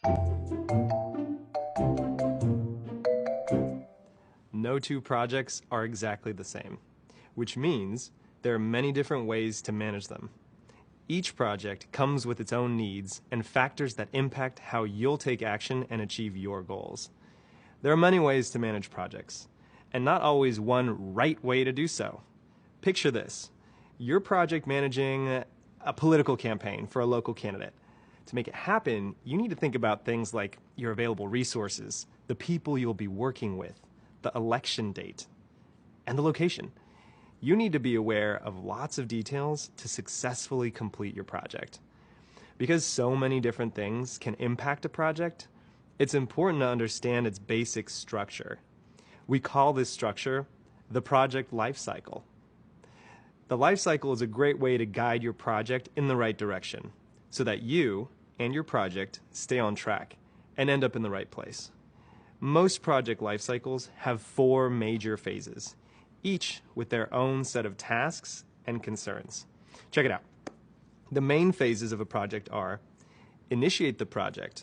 No two projects are exactly the same, which means there are many different ways to manage them. Each project comes with its own needs and factors that impact how you'll take action and achieve your goals. There are many ways to manage projects, and not always one right way to do so. Picture this. You're project managing a political campaign for a local candidate. To make it happen, you need to think about things like your available resources, the people you'll be working with, the election date, and the location. You need to be aware of lots of details to successfully complete your project. Because so many different things can impact a project, it's important to understand its basic structure. We call this structure the project life cycle. The life cycle is a great way to guide your project in the right direction so that you and your project stay on track and end up in the right place. Most project life cycles have 4 major phases, each with their own set of tasks and concerns. Check it out. The main phases of a project are initiate the project,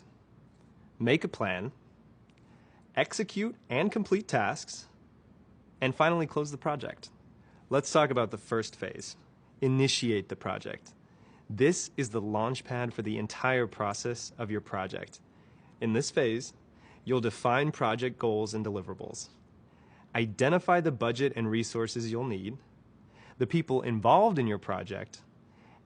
make a plan, execute and complete tasks, and finally close the project. Let's talk about the first phase, initiate the project. This is the launch pad for the entire process of your project. In this phase, you'll define project goals and deliverables, identify the budget and resources you'll need, the people involved in your project,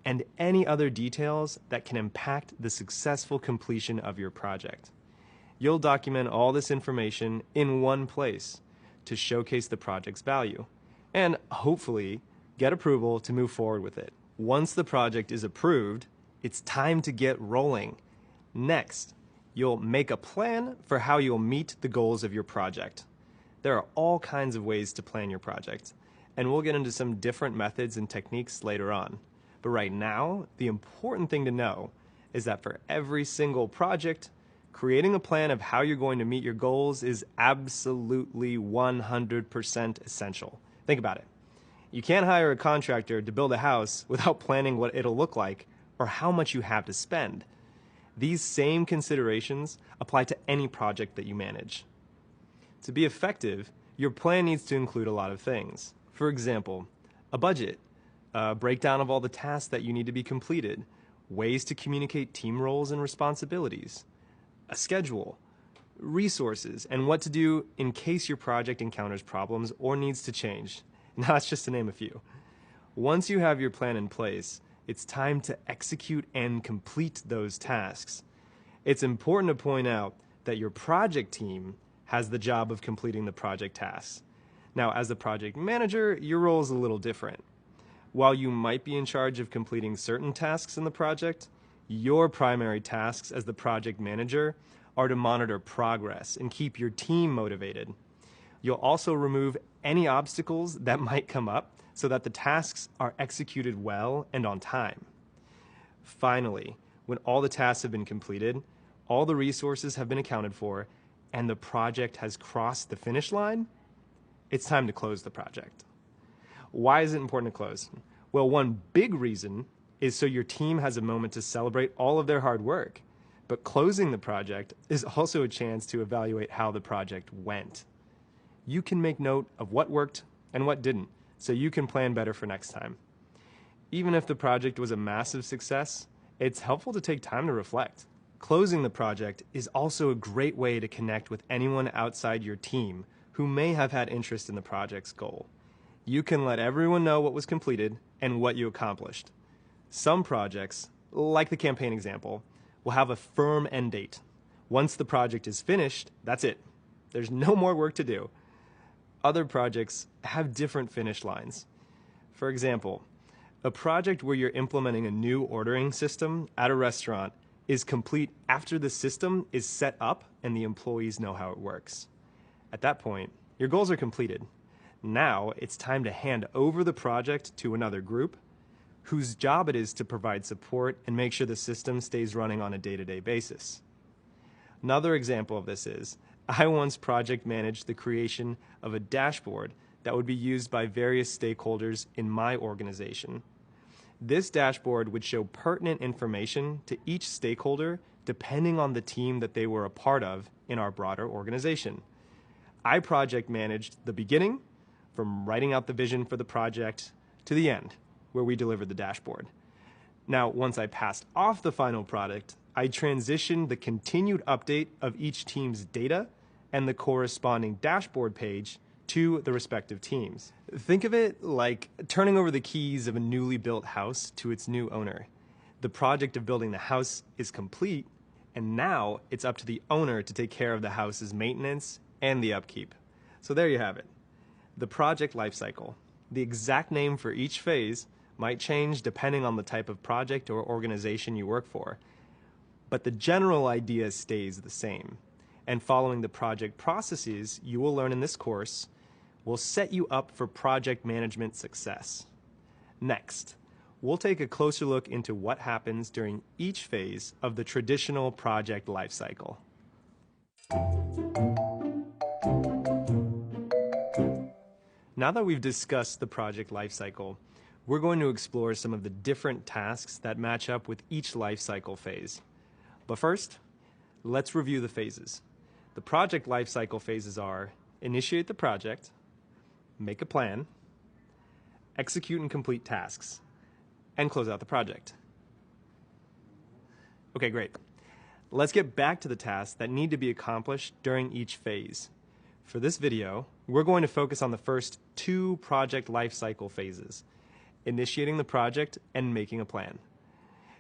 and any other details that can impact the successful completion of your project. You'll document all this information in one place to showcase the project's value and hopefully get approval to move forward with it. Once the project is approved, it's time to get rolling. Next, you'll make a plan for how you'll meet the goals of your project. There are all kinds of ways to plan your project, and we'll get into some different methods and techniques later on. But right now, the important thing to know is that for every single project, creating a plan of how you're going to meet your goals is absolutely 100% essential. Think about it. You can't hire a contractor to build a house without planning what it'll look like or how much you have to spend. These same considerations apply to any project that you manage. To be effective, your plan needs to include a lot of things. For example, a budget, a breakdown of all the tasks that you need to be completed, ways to communicate team roles and responsibilities, a schedule, resources, and what to do in case your project encounters problems or needs to change. Now, that's just to name a few. Once you have your plan in place, it's time to execute and complete those tasks. It's important to point out that your project team has the job of completing the project tasks. Now, as the project manager, your role is a little different. While you might be in charge of completing certain tasks in the project, your primary tasks as the project manager are to monitor progress and keep your team motivated. You'll also remove any obstacles that might come up so that the tasks are executed well and on time. Finally, when all the tasks have been completed, all the resources have been accounted for, and the project has crossed the finish line, it's time to close the project. Why is it important to close? Well, one big reason is so your team has a moment to celebrate all of their hard work. But closing the project is also a chance to evaluate how the project went. You can make note of what worked and what didn't, so you can plan better for next time. Even if the project was a massive success, it's helpful to take time to reflect. Closing the project is also a great way to connect with anyone outside your team who may have had interest in the project's goal. You can let everyone know what was completed and what you accomplished. Some projects, like the campaign example, will have a firm end date. Once the project is finished, that's it. There's no more work to do. Other projects have different finish lines. For example, a project where you're implementing a new ordering system at a restaurant is complete after the system is set up and the employees know how it works. At that point, your goals are completed. Now it's time to hand over the project to another group whose job it is to provide support and make sure the system stays running on a day-to-day basis. Another example of this is, I once project managed the creation of a dashboard that would be used by various stakeholders in my organization. This dashboard would show pertinent information to each stakeholder depending on the team that they were a part of in our broader organization. I project managed the beginning, from writing out the vision for the project, to the end, where we delivered the dashboard. Now, once I passed off the final product, I transitioned the continued update of each team's data and the corresponding dashboard page to the respective teams. Think of it like turning over the keys of a newly built house to its new owner. The project of building the house is complete, and now it's up to the owner to take care of the house's maintenance and the upkeep. So there you have it, the project lifecycle. The exact name for each phase might change depending on the type of project or organization you work for, but the general idea stays the same. And following the project processes you will learn in this course will set you up for project management success. Next, we'll take a closer look into what happens during each phase of the traditional project lifecycle. Now that we've discussed the project lifecycle, we're going to explore some of the different tasks that match up with each lifecycle phase. But first, let's review the phases. The project lifecycle phases are: initiate the project, make a plan, execute and complete tasks, and close out the project. Okay, great. Let's get back to the tasks that need to be accomplished during each phase. For this video, we're going to focus on the first two project lifecycle phases: initiating the project and making a plan.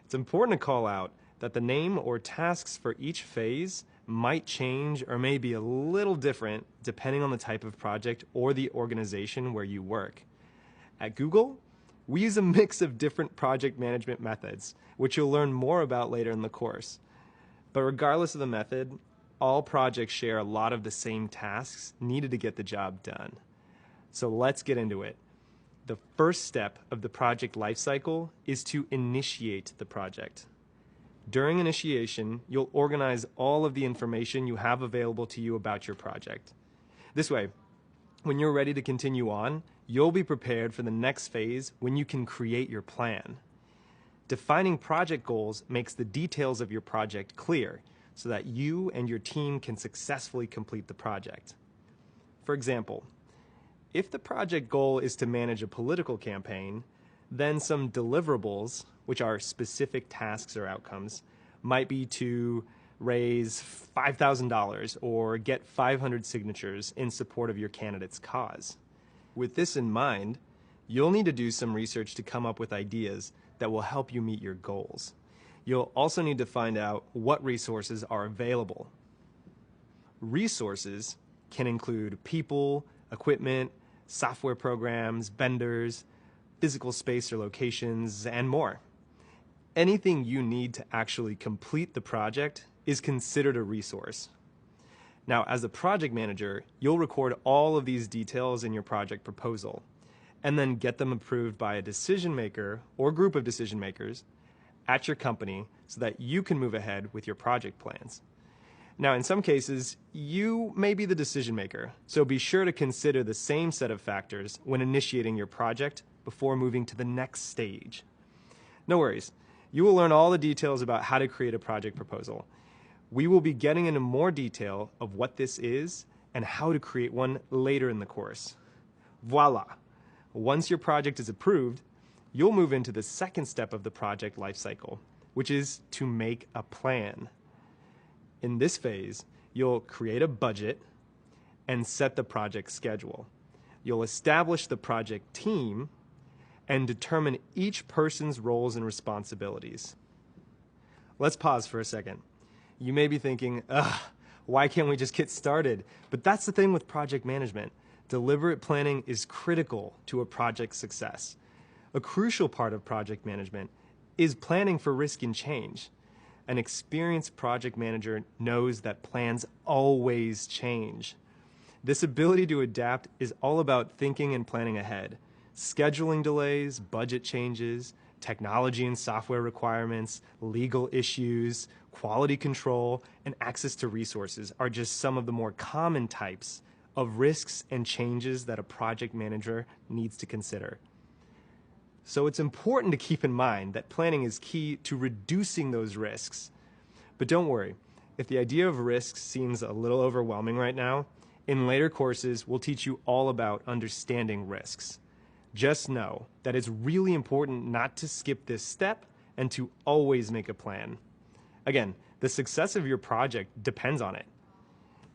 It's important to call out that the name or tasks for each phase might change or may be a little different depending on the type of project or the organization where you work. At Google, we use a mix of different project management methods, which you'll learn more about later in the course. But regardless of the method, all projects share a lot of the same tasks needed to get the job done. So let's get into it. The first step of the project lifecycle is to initiate the project. During initiation, you'll organize all of the information you have available to you about your project. This way, when you're ready to continue on, you'll be prepared for the next phase when you can create your plan. Defining project goals makes the details of your project clear so that you and your team can successfully complete the project. For example, if the project goal is to manage a political campaign, then some deliverables, which are specific tasks or outcomes, might be to raise $5,000 or get 500 signatures in support of your candidate's cause. With this in mind, you'll need to do some research to come up with ideas that will help you meet your goals. You'll also need to find out what resources are available. Resources can include people, equipment, software programs, vendors, physical space or locations, and more. Anything you need to actually complete the project is considered a resource. Now, as a project manager, you'll record all of these details in your project proposal and then get them approved by a decision maker or group of decision makers at your company so that you can move ahead with your project plans. Now, in some cases, you may be the decision maker, so be sure to consider the same set of factors when initiating your project before moving to the next stage. No worries, you will learn all the details about how to create a project proposal. We will be getting into more detail of what this is and how to create one later in the course. Voila! Once your project is approved, you'll move into the second step of the project lifecycle, which is to make a plan. In this phase, you'll create a budget and set the project schedule. You'll establish the project team and determine each person's roles and responsibilities. Let's pause for a second. You may be thinking, why can't we just get started? But that's the thing with project management. Deliberate planning is critical to a project's success. A crucial part of project management is planning for risk and change. An experienced project manager knows that plans always change. This ability to adapt is all about thinking and planning ahead. Scheduling delays, budget changes, technology and software requirements, legal issues, quality control, and access to resources are just some of the more common types of risks and changes that a project manager needs to consider. So it's important to keep in mind that planning is key to reducing those risks. But don't worry, if the idea of risks seems a little overwhelming right now, in later courses we'll teach you all about understanding risks. Just know that it's really important not to skip this step and to always make a plan. Again, the success of your project depends on it.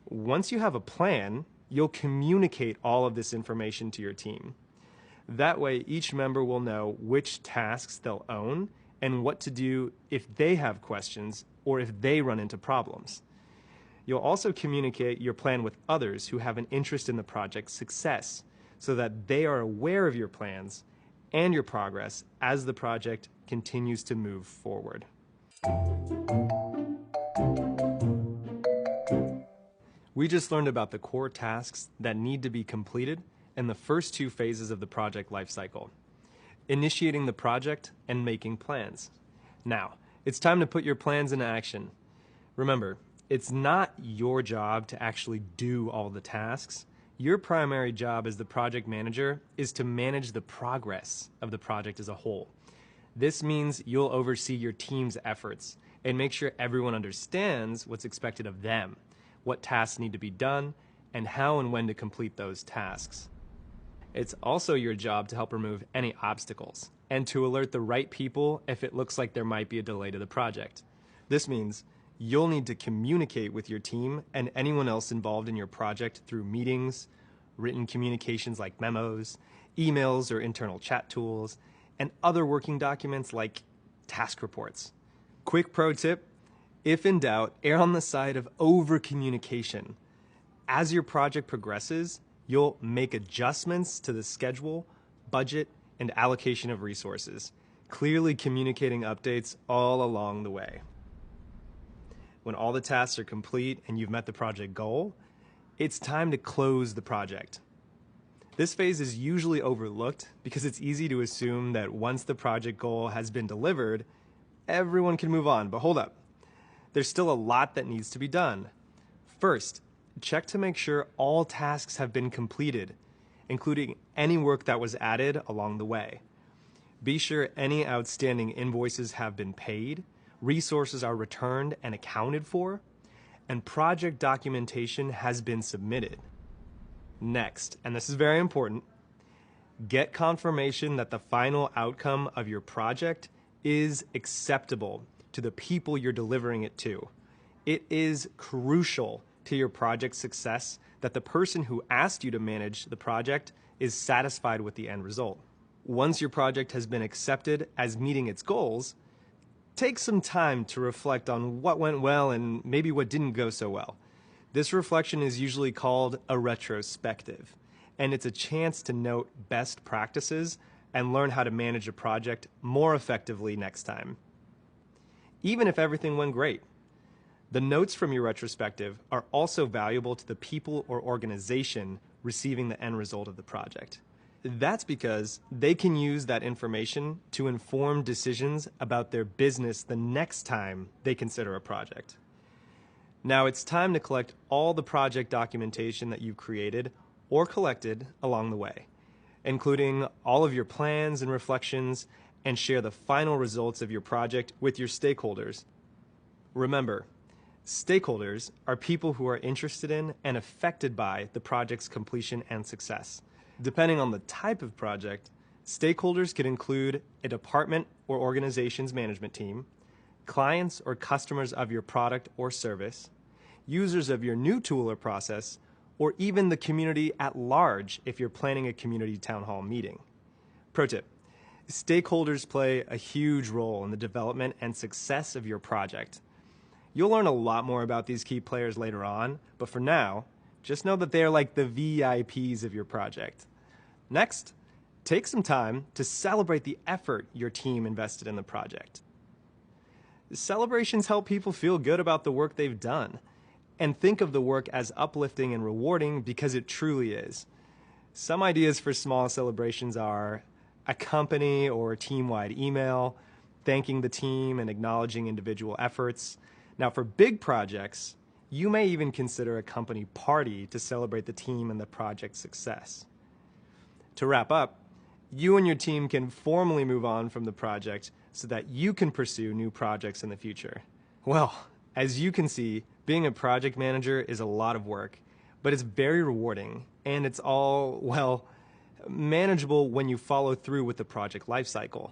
Once you have a plan, you'll communicate all of this information to your team. That way, each member will know which tasks they'll own and what to do if they have questions or if they run into problems. You'll also communicate your plan with others who have an interest in the project's success so that they are aware of your plans and your progress as the project continues to move forward. We just learned about the core tasks that need to be completed in the first two phases of the project lifecycle: initiating the project and making plans. Now, it's time to put your plans into action. Remember, it's not your job to actually do all the tasks. Your primary job as the project manager is to manage the progress of the project as a whole. This means you'll oversee your team's efforts and make sure everyone understands what's expected of them, what tasks need to be done, and how and when to complete those tasks. It's also your job to help remove any obstacles and to alert the right people if it looks like there might be a delay to the project. This means you'll need to communicate with your team and anyone else involved in your project through meetings, written communications like memos, emails or internal chat tools, and other working documents like task reports. Quick pro tip: if in doubt, err on the side of over-communication. As your project progresses, you'll make adjustments to the schedule, budget, and allocation of resources, clearly communicating updates all along the way. When all the tasks are complete and you've met the project goal, it's time to close the project. This phase is usually overlooked because it's easy to assume that once the project goal has been delivered, everyone can move on. But hold up. There's still a lot that needs to be done. First, check to make sure all tasks have been completed, including any work that was added along the way. Be sure any outstanding invoices have been paid, resources are returned and accounted for, and project documentation has been submitted. Next, and this is very important, get confirmation that the final outcome of your project is acceptable to the people you're delivering it to. It is crucial to your project's success that the person who asked you to manage the project is satisfied with the end result. Once your project has been accepted as meeting its goals, take some time to reflect on what went well and maybe what didn't go so well. This reflection is usually called a retrospective, and it's a chance to note best practices and learn how to manage a project more effectively next time. Even if everything went great, the notes from your retrospective are also valuable to the people or organization receiving the end result of the project. That's because they can use that information to inform decisions about their business the next time they consider a project. Now it's time to collect all the project documentation that you've created or collected along the way, including all of your plans and reflections, and share the final results of your project with your stakeholders. Remember, stakeholders are people who are interested in and affected by the project's completion and success. Depending on the type of project, stakeholders could include a department or organization's management team, clients or customers of your product or service, users of your new tool or process, or even the community at large if you're planning a community town hall meeting. Pro tip: stakeholders play a huge role in the development and success of your project. You'll learn a lot more about these key players later on, but for now, just know that they are like the VIPs of your project. Next, take some time to celebrate the effort your team invested in the project. Celebrations help people feel good about the work they've done, and think of the work as uplifting and rewarding because it truly is. Some ideas for small celebrations are a company or team-wide email, thanking the team and acknowledging individual efforts. Now for big projects, you may even consider a company party to celebrate the team and the project's success. To wrap up, you and your team can formally move on from the project so that you can pursue new projects in the future. Well, As you can see, being a project manager is a lot of work, but it's very rewarding, and it's all, well, manageable when you follow through with the project lifecycle.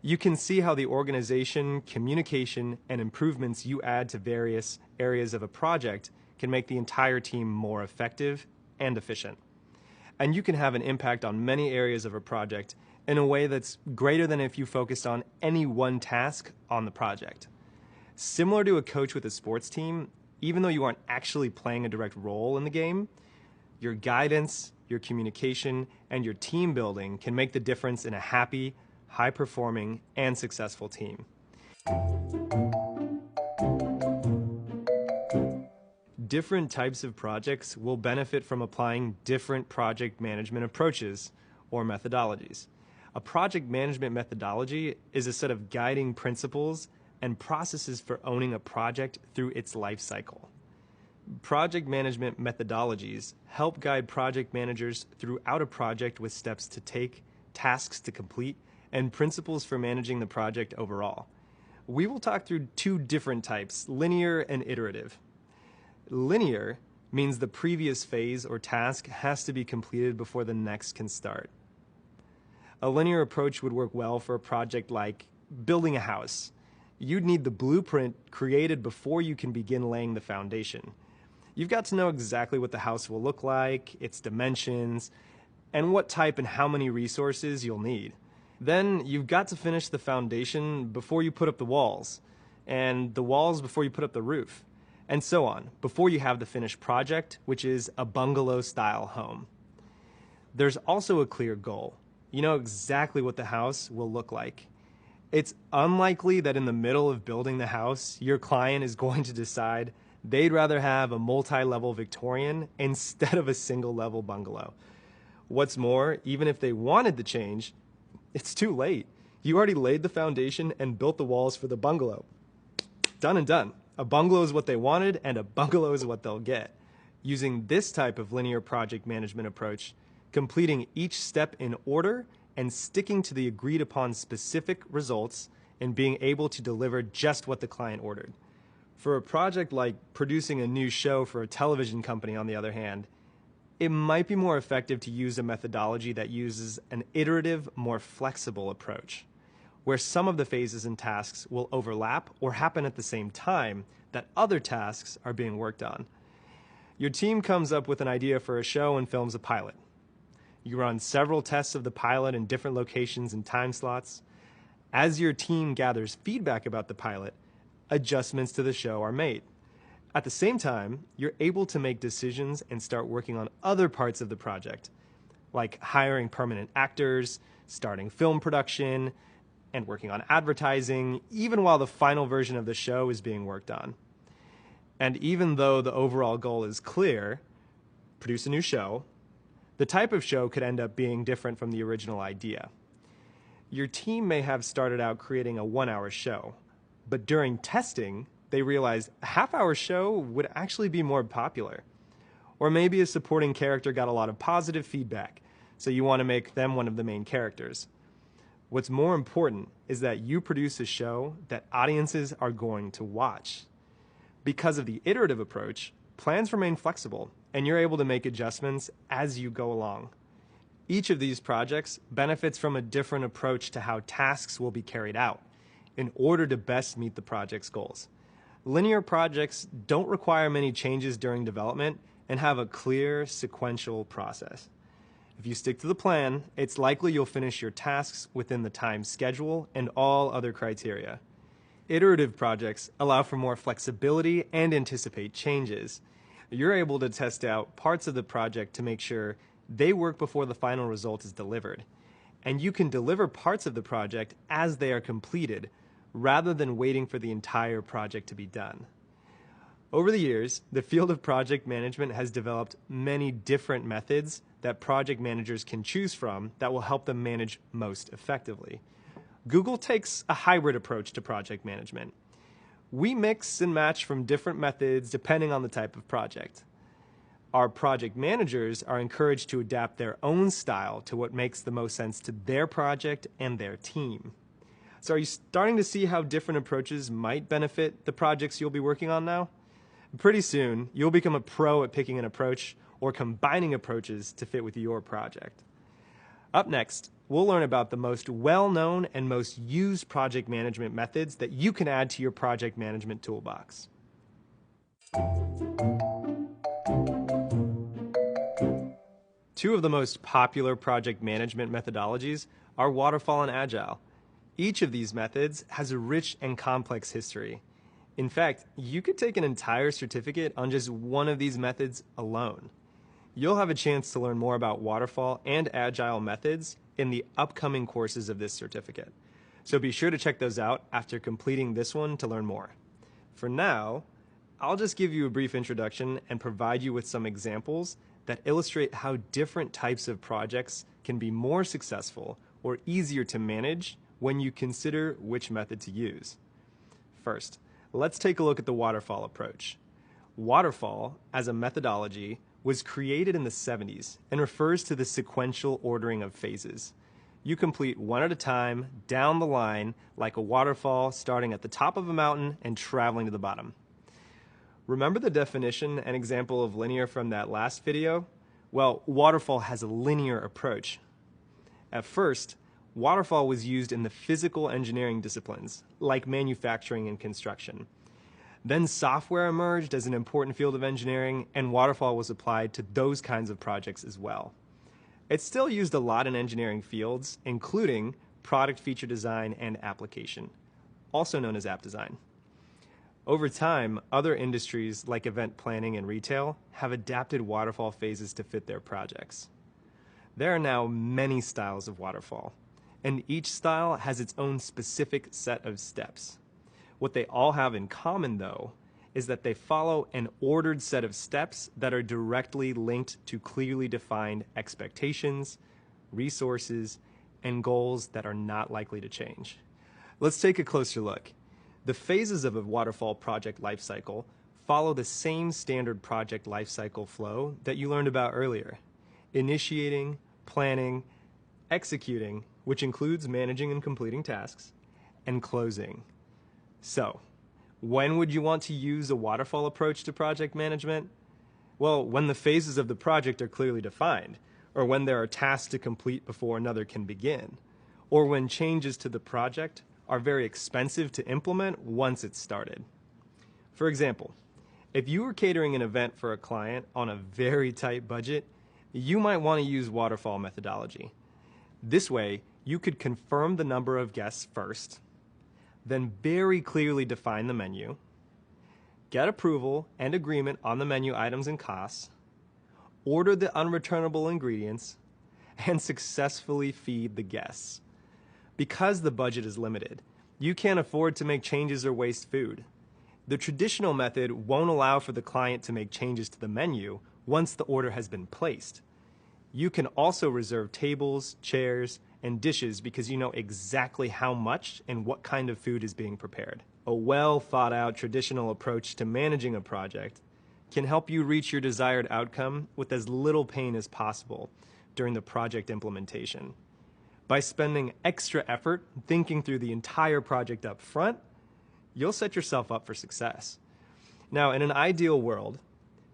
You can see how the organization, communication, and improvements you add to various areas of a project can make the entire team more effective and efficient. And you can have an impact on many areas of a project in a way that's greater than if you focused on any one task on the project. Similar to a coach with a sports team, even though you aren't actually playing a direct role in the game, your guidance, your communication, and your team building can make the difference in a happy, high-performing, and successful team. Different types of projects will benefit from applying different project management approaches or methodologies. A project management methodology is a set of guiding principles and processes for owning a project through its life cycle. Project management methodologies help guide project managers throughout a project with steps to take, tasks to complete, and principles for managing the project overall. We will talk through two different types, linear and iterative. Linear means the previous phase or task has to be completed before the next can start. A linear approach would work well for a project like building a house. You'd need the blueprint created before you can begin laying the foundation. You've got to know exactly what the house will look like, its dimensions, and what type and how many resources you'll need. Then you've got to finish the foundation before you put up the walls, and the walls before you put up the roof, and so on, before you have the finished project, which is a bungalow-style home. There's also a clear goal. You know exactly what the house will look like. It's unlikely that in the middle of building the house, your client is going to decide they'd rather have a multi-level Victorian instead of a single-level bungalow. What's more, even if they wanted the change, it's too late. You already laid the foundation and built the walls for the bungalow. Done and done. A bungalow is what they wanted, and a bungalow is what they'll get. Using this type of linear project management approach, completing each step in order and sticking to the agreed upon specific results and being able to deliver just what the client ordered. For a project like producing a new show for a television company, on the other hand, it might be more effective to use a methodology that uses an iterative, more flexible approach, where some of the phases and tasks will overlap or happen at the same time that other tasks are being worked on. Your team comes up with an idea for a show and films a pilot. You run several tests of the pilot in different locations and time slots. As your team gathers feedback about the pilot, adjustments to the show are made. At the same time, you're able to make decisions and start working on other parts of the project, like hiring permanent actors, starting film production, and working on advertising, even while the final version of the show is being worked on. And even though the overall goal is clear, produce a new show, the type of show could end up being different from the original idea. Your team may have started out creating a 1-hour show, but during testing, they realized a half-hour show would actually be more popular. Or maybe a supporting character got a lot of positive feedback, so you want to make them one of the main characters. What's more important is that you produce a show that audiences are going to watch. Because of the iterative approach, plans remain flexible, and you're able to make adjustments as you go along. Each of these projects benefits from a different approach to how tasks will be carried out in order to best meet the project's goals. Linear projects don't require many changes during development and have a clear, sequential process. If you stick to the plan, it's likely you'll finish your tasks within the time schedule and all other criteria. Iterative projects allow for more flexibility and anticipate changes. You're able to test out parts of the project to make sure they work before the final result is delivered. And you can deliver parts of the project as they are completed, rather than waiting for the entire project to be done. Over the years, the field of project management has developed many different methods that project managers can choose from that will help them manage most effectively. Google takes a hybrid approach to project management. We mix and match from different methods depending on the type of project. Our project managers are encouraged to adapt their own style to what makes the most sense to their project and their team. So are you starting to see how different approaches might benefit the projects you'll be working on now? Pretty soon, you'll become a pro at picking an approach or combining approaches to fit with your project. Up next, we'll learn about the most well-known and most used project management methods that you can add to your project management toolbox. Two of the most popular project management methodologies are Waterfall and Agile. Each of these methods has a rich and complex history. In fact, you could take an entire certificate on just one of these methods alone. You'll have a chance to learn more about Waterfall and Agile methods in the upcoming courses of this certificate. So be sure to check those out after completing this one to learn more. For now, I'll just give you a brief introduction and provide you with some examples that illustrate how different types of projects can be more successful or easier to manage when you consider which method to use. First, let's take a look at the Waterfall approach. Waterfall, as a methodology, was created in the 70s and refers to the sequential ordering of phases. You complete one at a time, down the line, like a waterfall, starting at the top of a mountain and traveling to the bottom. Remember the definition and example of linear from that last video? Well, Waterfall has a linear approach. At first, Waterfall was used in the physical engineering disciplines, like manufacturing and construction. Then software emerged as an important field of engineering, and Waterfall was applied to those kinds of projects as well. It's still used a lot in engineering fields, including product feature design and application, also known as app design. Over time, other industries like event planning and retail have adapted Waterfall phases to fit their projects. There are now many styles of Waterfall, and each style has its own specific set of steps. What they all have in common, though, is that they follow an ordered set of steps that are directly linked to clearly defined expectations, resources, and goals that are not likely to change. Let's take a closer look. The phases of a Waterfall project lifecycle follow the same standard project lifecycle flow that you learned about earlier: initiating, planning, executing, which includes managing and completing tasks, and closing. So, when would you want to use a Waterfall approach to project management? Well, when the phases of the project are clearly defined, or when there are tasks to complete before another can begin, or when changes to the project are very expensive to implement once it's started. For example, if you were catering an event for a client on a very tight budget, you might want to use Waterfall methodology. This way, you could confirm the number of guests first, then very clearly define the menu, get approval and agreement on the menu items and costs, order the unreturnable ingredients, and successfully feed the guests. Because the budget is limited, you can't afford to make changes or waste food. The traditional method won't allow for the client to make changes to the menu once the order has been placed. You can also reserve tables, chairs, and dishes because you know exactly how much and what kind of food is being prepared. A well thought out traditional approach to managing a project can help you reach your desired outcome with as little pain as possible during the project implementation. By spending extra effort thinking through the entire project up front, you'll set yourself up for success. Now, in an ideal world,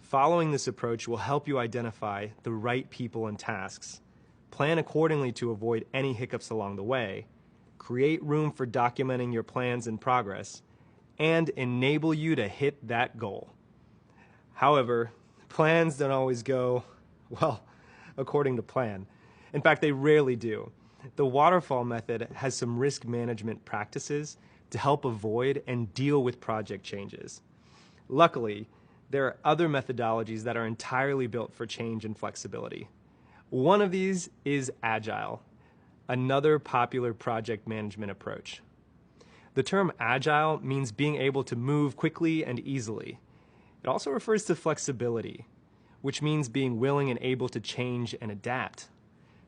following this approach will help you identify the right people and tasks, plan accordingly to avoid any hiccups along the way, create room for documenting your plans and progress, and enable you to hit that goal. However, plans don't always go, well, according to plan. In fact, they rarely do. The Waterfall method has some risk management practices to help avoid and deal with project changes. Luckily, there are other methodologies that are entirely built for change and flexibility. One of these is Agile, another popular project management approach. The term Agile means being able to move quickly and easily. It also refers to flexibility, which means being willing and able to change and adapt.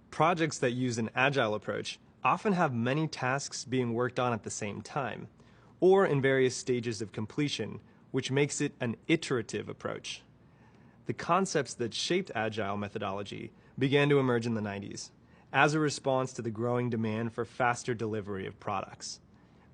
Projects that use an Agile approach often have many tasks being worked on at the same time, or in various stages of completion, which makes it an iterative approach. The concepts that shaped Agile methodology began to emerge in the 90s as a response to the growing demand for faster delivery of products.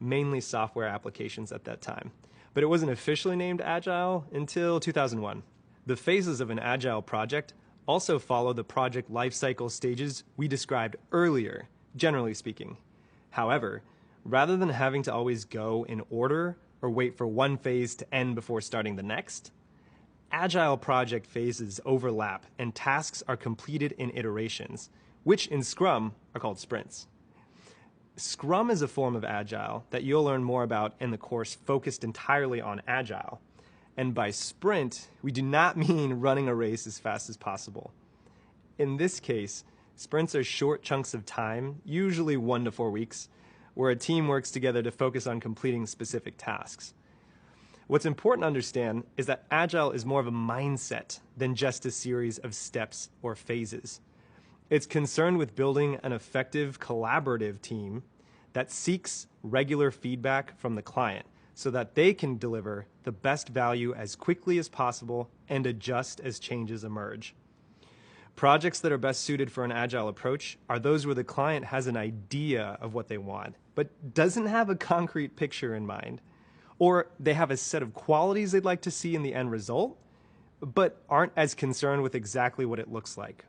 mainly software applications at that time. But it wasn't officially named Agile until 2001. The phases of an Agile project also follow the project lifecycle stages we described earlier, generally speaking. However, rather than having to always go in order or wait for one phase to end before starting the next, Agile project phases overlap and tasks are completed in iterations, which in Scrum are called sprints. Scrum is a form of Agile that you'll learn more about in the course focused entirely on Agile. And by sprint, we do not mean running a race as fast as possible. In this case, sprints are short chunks of time, usually 1 to 4 weeks, where a team works together to focus on completing specific tasks. What's important to understand is that Agile is more of a mindset than just a series of steps or phases. It's concerned with building an effective collaborative team that seeks regular feedback from the client so that they can deliver the best value as quickly as possible and adjust as changes emerge. Projects that are best suited for an Agile approach are those where the client has an idea of what they want, but doesn't have a concrete picture in mind. Or they have a set of qualities they'd like to see in the end result, but aren't as concerned with exactly what it looks like.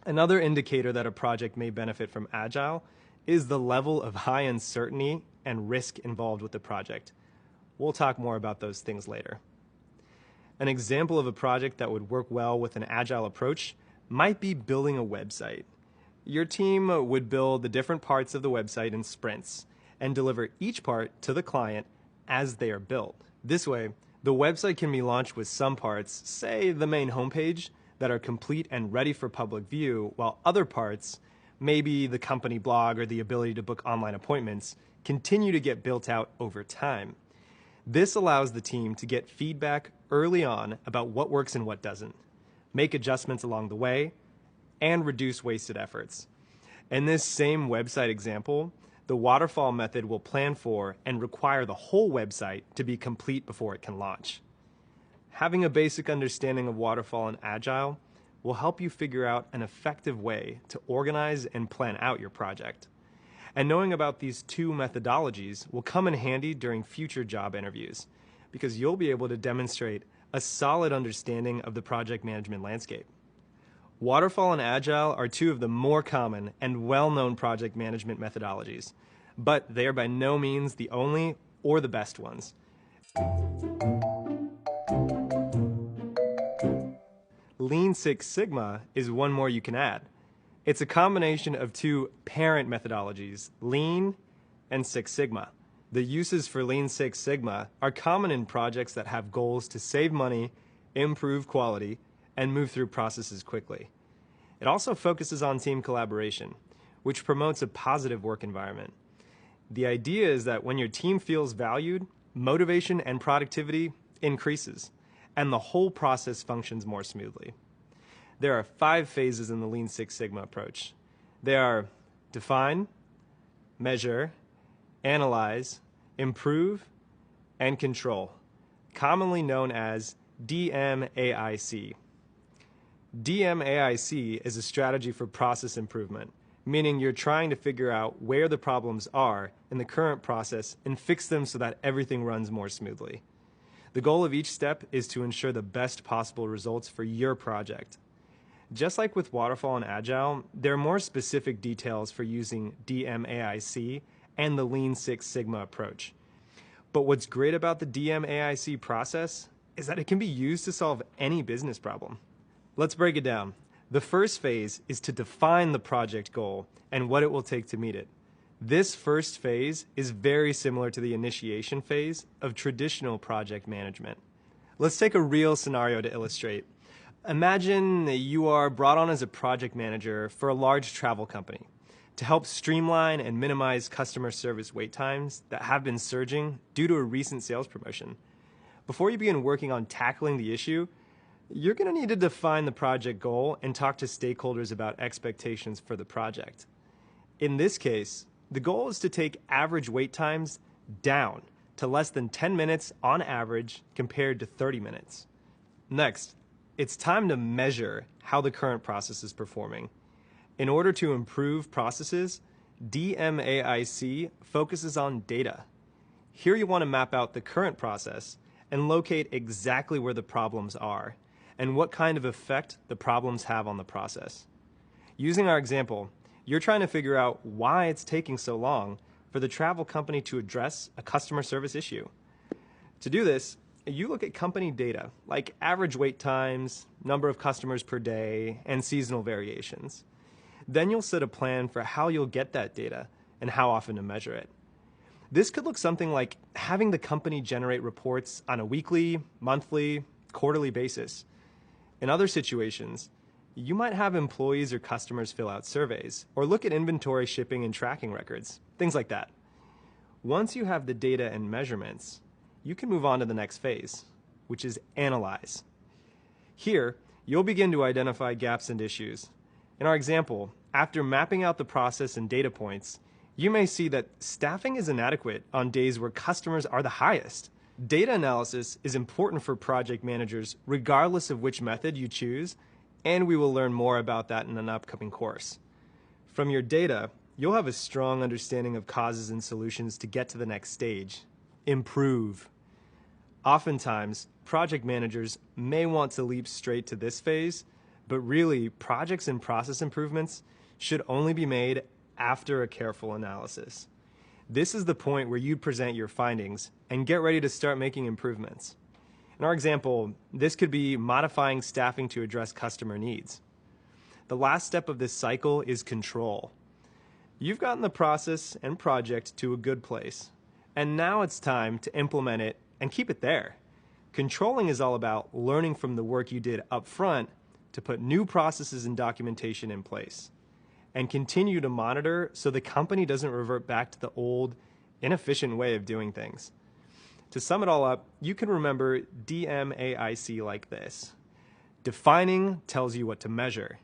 Another indicator that a project may benefit from Agile is the level of high uncertainty and risk involved with the project. We'll talk more about those things later. An example of a project that would work well with an Agile approach might be building a website. Your team would build the different parts of the website in sprints and deliver each part to the client as they are built. This way, the website can be launched with some parts, say the main homepage, that are complete and ready for public view, while other parts, maybe the company blog or the ability to book online appointments, continue to get built out over time. This allows the team to get feedback early on about what works and what doesn't, make adjustments along the way, and reduce wasted efforts. In this same website example, the waterfall method will plan for and require the whole website to be complete before it can launch. Having a basic understanding of waterfall and Agile will help you figure out an effective way to organize and plan out your project. And knowing about these two methodologies will come in handy during future job interviews, because you'll be able to demonstrate a solid understanding of the project management landscape. Waterfall and Agile are two of the more common and well-known project management methodologies, but they are by no means the only or the best ones. Lean Six Sigma is one more you can add. It's a combination of two parent methodologies, Lean and Six Sigma. The uses for Lean Six Sigma are common in projects that have goals to save money, improve quality, and move through processes quickly. It also focuses on team collaboration, which promotes a positive work environment. The idea is that when your team feels valued, motivation and productivity increases, and the whole process functions more smoothly. There are 5 phases in the Lean Six Sigma approach. They are define, measure, analyze, improve, and control, commonly known as DMAIC. DMAIC is a strategy for process improvement, meaning you're trying to figure out where the problems are in the current process and fix them so that everything runs more smoothly. The goal of each step is to ensure the best possible results for your project. Just like with Waterfall and Agile, there are more specific details for using DMAIC and the Lean Six Sigma approach. But what's great about the DMAIC process is that it can be used to solve any business problem. Let's break it down. The first phase is to define the project goal and what it will take to meet it. This first phase is very similar to the initiation phase of traditional project management. Let's take a real scenario to illustrate. Imagine that you are brought on as a project manager for a large travel company to help streamline and minimize customer service wait times that have been surging due to a recent sales promotion. Before you begin working on tackling the issue, you're going to need to define the project goal and talk to stakeholders about expectations for the project. In this case, the goal is to take average wait times down to less than 10 minutes on average compared to 30 minutes. Next, it's time to measure how the current process is performing. In order to improve processes, DMAIC focuses on data. Here you want to map out the current process and locate exactly where the problems are and what kind of effect the problems have on the process. Using our example, you're trying to figure out why it's taking so long for the travel company to address a customer service issue. To do this, you look at company data like average wait times, number of customers per day, and seasonal variations. Then you'll set a plan for how you'll get that data and how often to measure it. This could look something like having the company generate reports on a weekly, monthly, quarterly basis. In other situations, you might have employees or customers fill out surveys or look at inventory, shipping, and tracking records, things like that. Once you have the data and measurements, you can move on to the next phase, which is analyze. Here, you'll begin to identify gaps and issues. In our example, after mapping out the process and data points, you may see that staffing is inadequate on days where customers are the highest. Data analysis is important for project managers regardless of which method you choose, and we will learn more about that in an upcoming course. From your data, you'll have a strong understanding of causes and solutions to get to the next stage. Improve. Oftentimes, project managers may want to leap straight to this phase, but really, projects and process improvements should only be made after a careful analysis. This is the point where you present your findings and get ready to start making improvements. In our example, this could be modifying staffing to address customer needs. The last step of this cycle is control. You've gotten the process and project to a good place, and now it's time to implement it and keep it there. Controlling is all about learning from the work you did up front to put new processes and documentation in place, and continue to monitor so the company doesn't revert back to the old, inefficient way of doing things. To sum it all up, you can remember DMAIC like this. Defining tells you what to measure.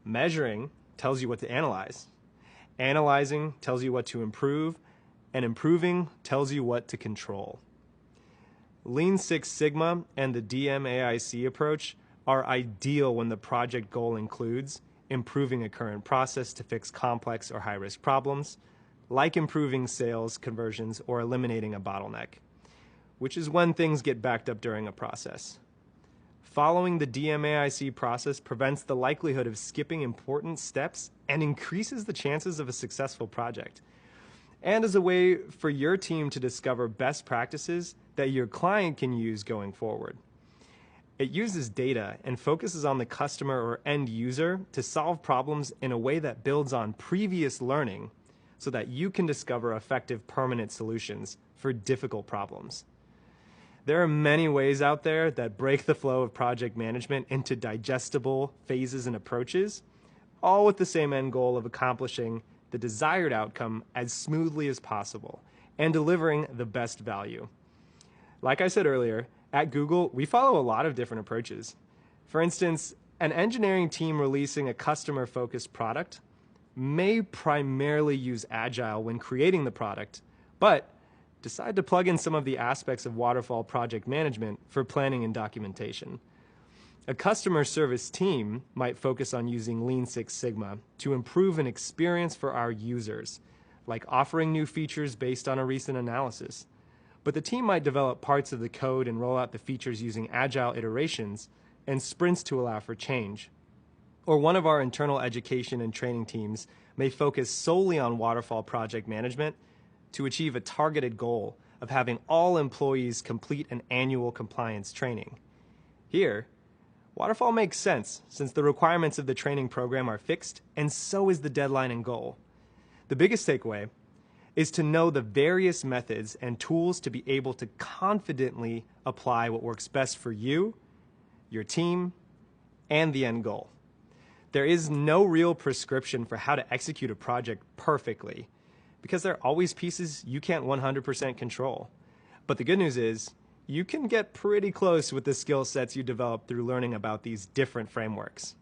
Measuring tells you what to analyze. Analyzing tells you what to improve, and improving tells you what to control. Lean Six Sigma and the DMAIC approach are ideal when the project goal includes improving a current process to fix complex or high-risk problems, like improving sales conversions or eliminating a bottleneck, which is when things get backed up during a process. Following the DMAIC process prevents the likelihood of skipping important steps and increases the chances of a successful project, and is a way for your team to discover best practices that your client can use going forward. It uses data and focuses on the customer or end user to solve problems in a way that builds on previous learning so that you can discover effective permanent solutions for difficult problems. There are many ways out there that break the flow of project management into digestible phases and approaches, all with the same end goal of accomplishing the desired outcome as smoothly as possible and delivering the best value. Like I said earlier, at Google, we follow a lot of different approaches. For instance, an engineering team releasing a customer-focused product may primarily use Agile when creating the product, but decide to plug in some of the aspects of waterfall project management for planning and documentation. A customer service team might focus on using Lean Six Sigma to improve an experience for our users, like offering new features based on a recent analysis. But the team might develop parts of the code and roll out the features using agile iterations and sprints to allow for change. Or one of our internal education and training teams may focus solely on waterfall project management to achieve a targeted goal of having all employees complete an annual compliance training. Here, waterfall makes sense since the requirements of the training program are fixed and so is the deadline and goal. The biggest takeaway is to know the various methods and tools to be able to confidently apply what works best for you, your team, and the end goal. There is no real prescription for how to execute a project perfectly, because there are always pieces you can't 100% control. But the good news is, you can get pretty close with the skill sets you develop through learning about these different frameworks.